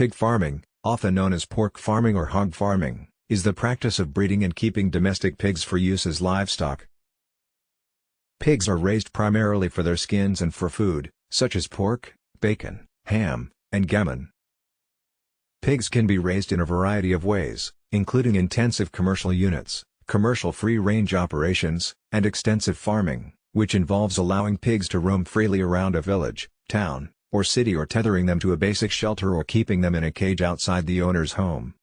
Pig farming, often known as pork farming or hog farming, is the practice of breeding and keeping domestic pigs for use as livestock. Pigs are raised primarily for their skins and for food, such as pork, bacon, ham, and gammon. Pigs can be raised in a variety of ways, including intensive commercial units, commercial free-range operations, and extensive farming, which involves allowing pigs to roam freely around a village, town, or city or tethering them to a basic shelter or keeping them in a cage outside the owner's home.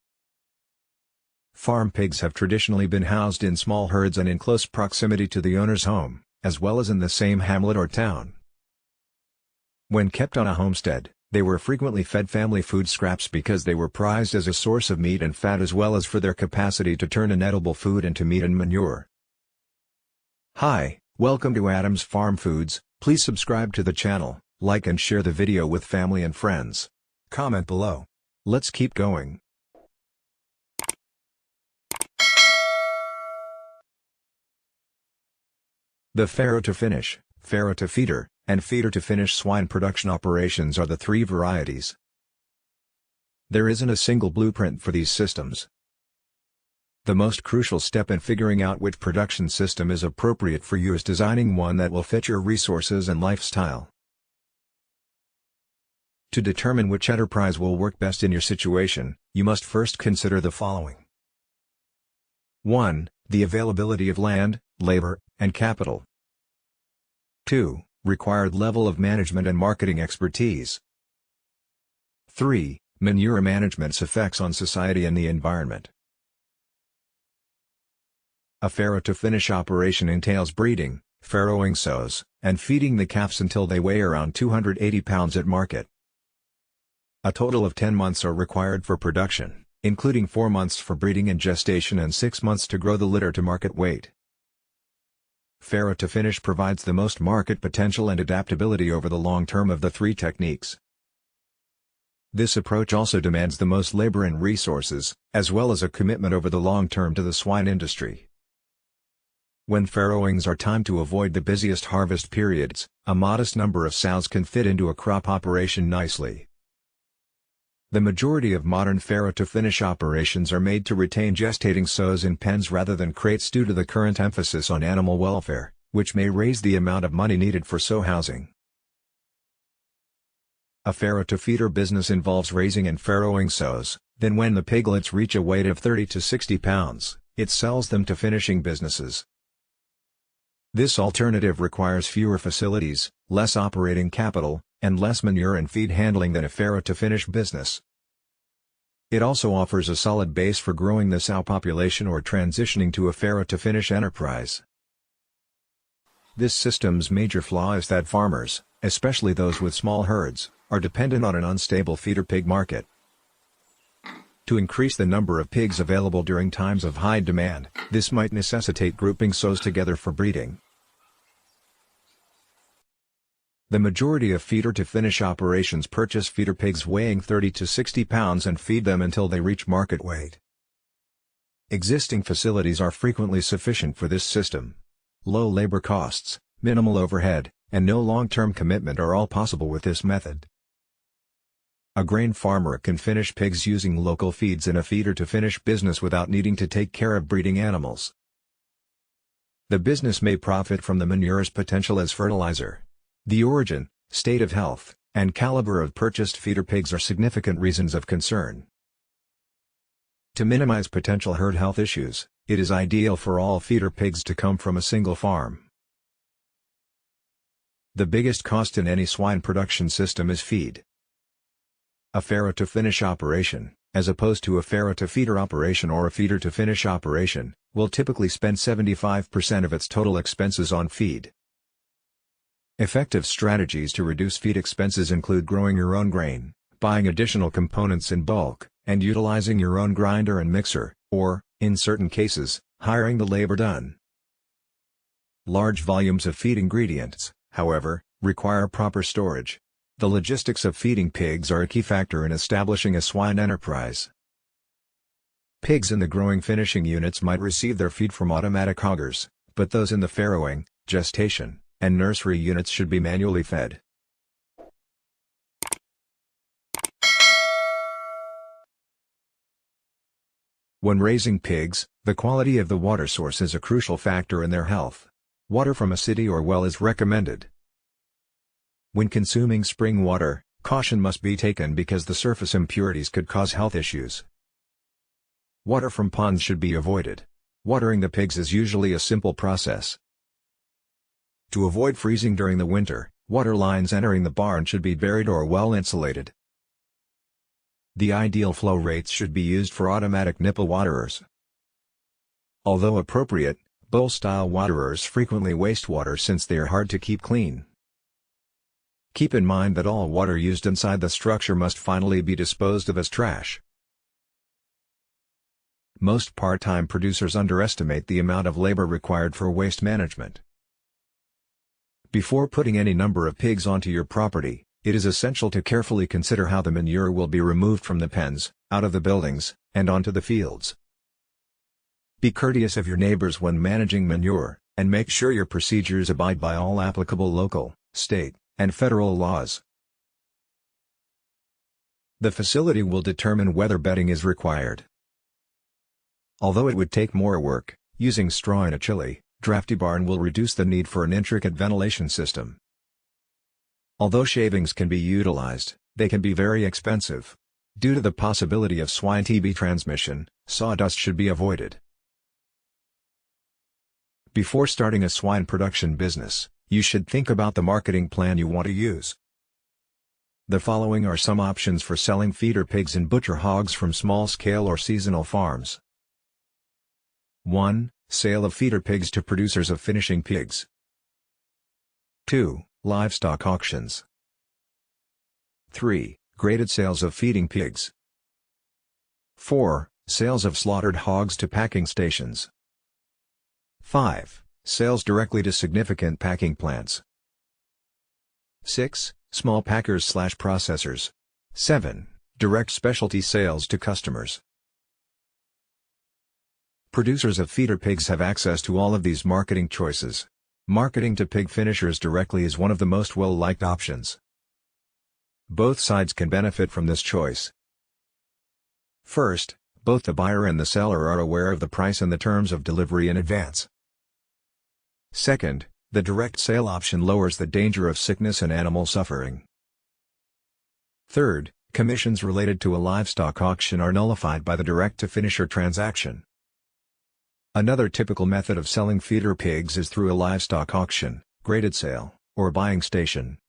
Farm pigs have traditionally been housed in small herds and in close proximity to the owner's home, as well as in the same hamlet or town. When kept on a homestead, they were frequently fed family food scraps because they were prized as a source of meat and fat as well as for their capacity to turn inedible food into meat and manure. Hi, welcome to Adam's Farm Foods. Please subscribe to the channel, like and share the video with family and friends. Comment below. Let's keep going. The Farrow-to-Finish, Farrow-to-Feeder, and Feeder-to-Finish swine production operations are the three varieties. There isn't a single blueprint for these systems. The most crucial step in figuring out which production system is appropriate for you is designing one that will fit your resources and lifestyle. To determine which enterprise will work best in your situation, you must first consider the following. 1. The availability of land, labor, and capital. 2. Required level of management and marketing expertise. 3. Manure management's effects on society and the environment. A farrow-to-finish operation entails breeding, farrowing sows, and feeding the calves until they weigh around 280 pounds at market. A total of 10 months are required for production, including 4 months for breeding and gestation and 6 months to grow the litter to market weight. Farrow-to-finish provides the most market potential and adaptability over the long term of the three techniques. This approach also demands the most labor and resources, as well as a commitment over the long term to the swine industry. When farrowings are timed to avoid the busiest harvest periods, a modest number of sows can fit into a crop operation nicely. The majority of modern farrow-to-finish operations are made to retain gestating sows in pens rather than crates due to the current emphasis on animal welfare, which may raise the amount of money needed for sow housing. A farrow-to-feeder business involves raising and farrowing sows, then when the piglets reach a weight of 30 to 60 pounds, it sells them to finishing businesses. This alternative requires fewer facilities, less operating capital, and less manure and feed handling than a farrow-to-finish business. It also offers a solid base for growing the sow population or transitioning to a farrow-to-finish enterprise. This system's major flaw is that farmers, especially those with small herds, are dependent on an unstable feeder pig market. To increase the number of pigs available during times of high demand, this might necessitate grouping sows together for breeding. The majority of feeder-to-finish operations purchase feeder pigs weighing 30 to 60 pounds and feed them until they reach market weight. Existing facilities are frequently sufficient for this system. Low labor costs, minimal overhead, and no long-term commitment are all possible with this method. A grain farmer can finish pigs using local feeds in a feeder-to-finish business without needing to take care of breeding animals. The business may profit from the manure's potential as fertilizer. The origin, state of health, and caliber of purchased feeder pigs are significant reasons of concern. To minimize potential herd health issues, it is ideal for all feeder pigs to come from a single farm. The biggest cost in any swine production system is feed. A farrow-to-finish operation, as opposed to a farrow-to-feeder operation or a feeder-to-finish operation, will typically spend 75% of its total expenses on feed. Effective strategies to reduce feed expenses include growing your own grain, buying additional components in bulk, and utilizing your own grinder and mixer, or, in certain cases, hiring the labor done. Large volumes of feed ingredients, however, require proper storage. The logistics of feeding pigs are a key factor in establishing a swine enterprise. Pigs in the growing finishing units might receive their feed from automatic hoggers, but those in the farrowing, gestation, and nursery units should be manually fed. When raising pigs, the quality of the water source is a crucial factor in their health. Water from a city or well is recommended. When consuming spring water, caution must be taken because the surface impurities could cause health issues. Water from ponds should be avoided. Watering the pigs is usually a simple process. To avoid freezing during the winter, water lines entering the barn should be buried or well insulated. The ideal flow rates should be used for automatic nipple waterers. Although appropriate, bowl-style waterers frequently waste water since they are hard to keep clean. Keep in mind that all water used inside the structure must finally be disposed of as trash. Most part-time producers underestimate the amount of labor required for waste management. Before putting any number of pigs onto your property, it is essential to carefully consider how the manure will be removed from the pens, out of the buildings, and onto the fields. Be courteous of your neighbors when managing manure, and make sure your procedures abide by all applicable local, state, and federal laws. The facility will determine whether bedding is required. Although it would take more work, using straw in a chilly, drafty barn will reduce the need for an intricate ventilation system. Although shavings can be utilized, they can be very expensive. Due to the possibility of swine TB transmission, sawdust should be avoided. Before starting a swine production business, you should think about the marketing plan you want to use. The following are some options for selling feeder pigs and butcher hogs from small-scale or seasonal farms. 1. Sale of feeder pigs to producers of finishing pigs. 2. Livestock auctions. 3. Graded sales of feeding pigs. 4. Sales of slaughtered hogs to packing stations. 5. Sales directly to significant packing plants. 6. Small packers/processors. 7. Direct specialty sales to customers. Producers of feeder pigs have access to all of these marketing choices. Marketing to pig finishers directly is one of the most well-liked options. Both sides can benefit from this choice. First, both the buyer and the seller are aware of the price and the terms of delivery in advance. Second, the direct sale option lowers the danger of sickness and animal suffering. Third, commissions related to a livestock auction are nullified by the direct-to-finisher transaction. Another typical method of selling feeder pigs is through a livestock auction, graded sale, or buying station.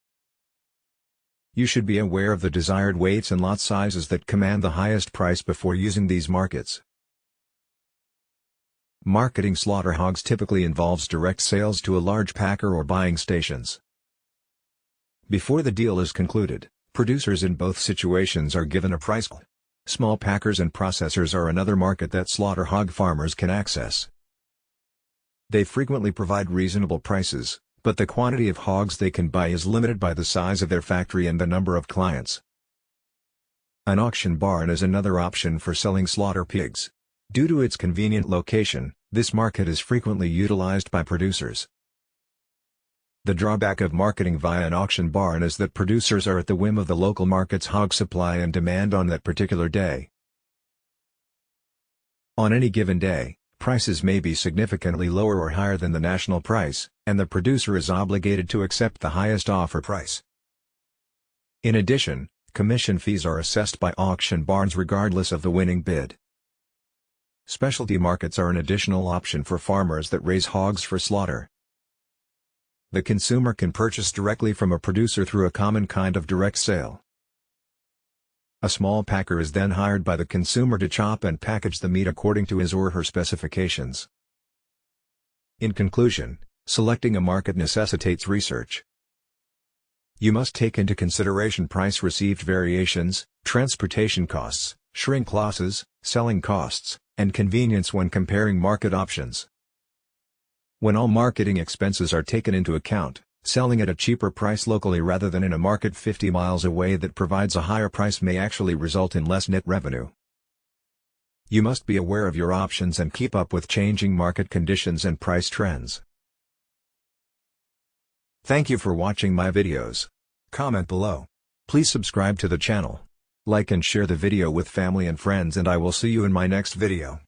You should be aware of the desired weights and lot sizes that command the highest price before using these markets. Marketing slaughter hogs typically involves direct sales to a large packer or buying stations. Before the deal is concluded, producers in both situations are given a price. Small packers and processors are another market that slaughter hog farmers can access. They frequently provide reasonable prices, but the quantity of hogs they can buy is limited by the size of their factory and the number of clients. An auction barn is another option for selling slaughter pigs. Due to its convenient location, this market is frequently utilized by producers. The drawback of marketing via an auction barn is that producers are at the whim of the local market's hog supply and demand on that particular day. On any given day, prices may be significantly lower or higher than the national price, and the producer is obligated to accept the highest offer price. In addition, commission fees are assessed by auction barns regardless of the winning bid. Specialty markets are an additional option for farmers that raise hogs for slaughter. The consumer can purchase directly from a producer through a common kind of direct sale. A small packer is then hired by the consumer to chop and package the meat according to his or her specifications. In conclusion, selecting a market necessitates research. You must take into consideration price received variations, transportation costs, shrink losses, selling costs, and convenience when comparing market options. When all marketing expenses are taken into account, selling at a cheaper price locally rather than in a market 50 miles away that provides a higher price may actually result in less net revenue. You must be aware of your options and keep up with changing market conditions and price trends. Thank you for watching my videos. Comment below. Please subscribe to the channel. Like and share the video with family and friends, and I will see you in my next video.